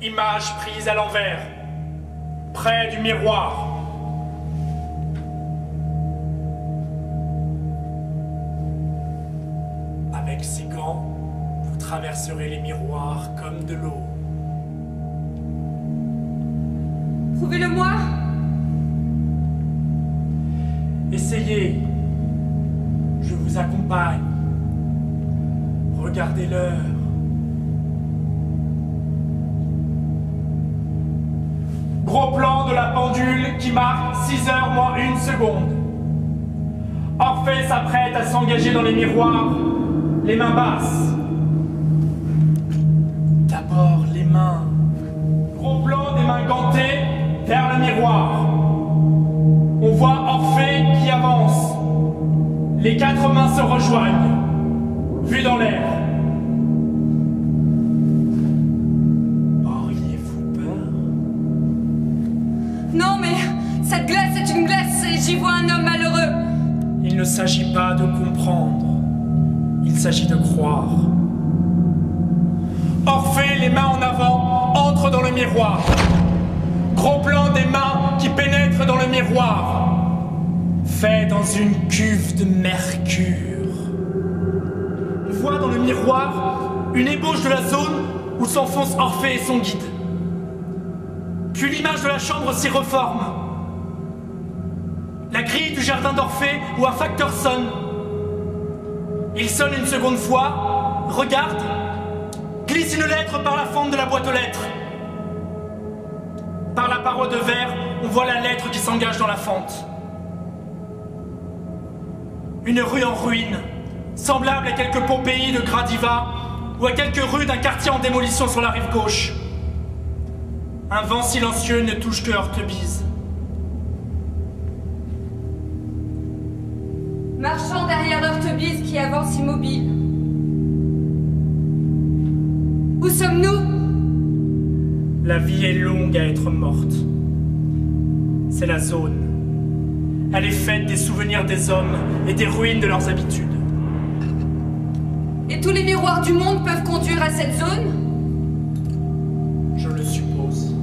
Image prise à l'envers, près du miroir. Avec ces gants, vous traverserez les miroirs comme de l'eau. Prouvez-le-moi. Essayez. Je vous accompagne. Regardez l'heure. Gros plan de la pendule qui marque 6h moins 1 seconde. Orphée s'apprête à s'engager dans les miroirs, les mains basses. D'abord les mains. Gros plan des mains gantées vers le miroir. On voit Orphée qui avance. Les 4 mains se rejoignent, vues dans l'air. Auriez-vous peur? Non, mais cette glace est une glace et j'y vois un homme malheureux. Il ne s'agit pas de comprendre, il s'agit de croire. Orphée, les mains en avant, entre dans le miroir. Gros plan des mains qui pénètrent dans le miroir. Fait dans une cuve de mercure. On voit dans le miroir une ébauche de la zone où s'enfonce Orphée et son guide. Puis l'image de la chambre s'y reforme. La grille du jardin d'Orphée où un facteur sonne. Il sonne une seconde fois, regarde, glisse une lettre par la fente de la boîte aux lettres. Par la paroi de verre, on voit la lettre qui s'engage dans la fente. Une rue en ruine, semblable à quelques Pompéi de Gradiva ou à quelques rues d'un quartier en démolition sur la rive gauche. Un vent silencieux ne touche que Heurtebise. Marchant derrière Heurtebise qui avance immobile. Où sommes-nous? La vie est longue à être morte. C'est la zone. Elle est faite des souvenirs des hommes et des ruines de leurs habitudes. Et tous les miroirs du monde peuvent conduire à cette zone? Je le suppose.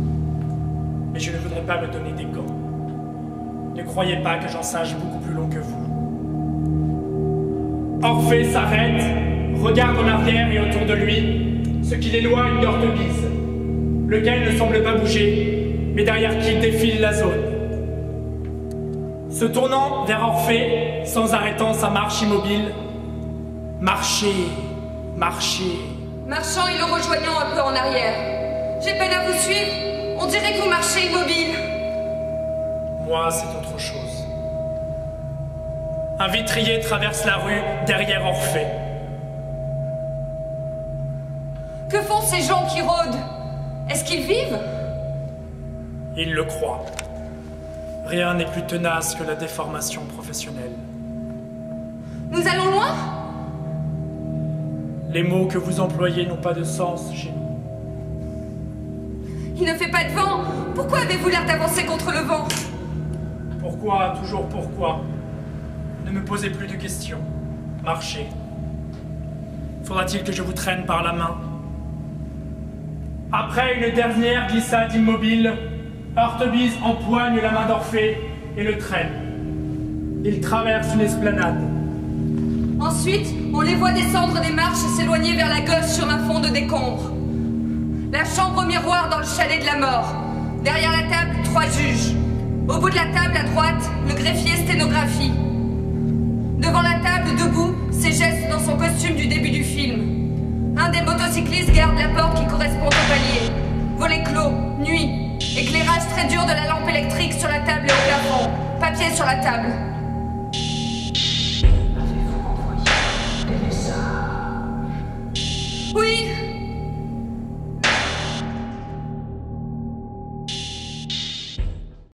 Mais je ne voudrais pas me donner des gants. Ne croyez pas que j'en sache beaucoup plus long que vous. Orphée s'arrête, regarde en arrière et autour de lui, ce qui l'éloigne d'Heurtebise, lequel ne semble pas bouger, mais derrière qui défile la zone. Se tournant vers Orphée, sans arrêtant sa marche immobile, marchez, marchez. Marchant et le rejoignant un peu en arrière. J'ai peine à vous suivre. On dirait que vous marchez immobile. Moi, c'est autre chose. Un vitrier traverse la rue derrière Orphée. Que font ces gens qui rôdent? Est-ce qu'ils vivent? Ils le croient. Rien n'est plus tenace que la déformation professionnelle. Nous allons loin? Les mots que vous employez n'ont pas de sens chez nous. Il ne fait pas de vent. Pourquoi avez-vous l'air d'avancer contre le vent? Pourquoi, toujours pourquoi? Ne me posez plus de questions. Marchez. Faudra-t-il que je vous traîne par la main? Après une dernière glissade immobile, Heurtebise empoigne la main d'Orphée et le traîne. Il traverse une esplanade. Ensuite, on les voit descendre des marches et s'éloigner vers la gauche sur un fond de décombres. La chambre miroir dans le chalet de la mort. Derrière la table, 3 juges. Au bout de la table, à droite, le greffier sténographie. Devant la table, debout, ses gestes dans son costume du début du film. Un des motocyclistes garde la porte qui correspond au palier. Volet clos, nuit. Éclairage très dur de la lampe électrique sur la table et au plafond. Papier sur la table.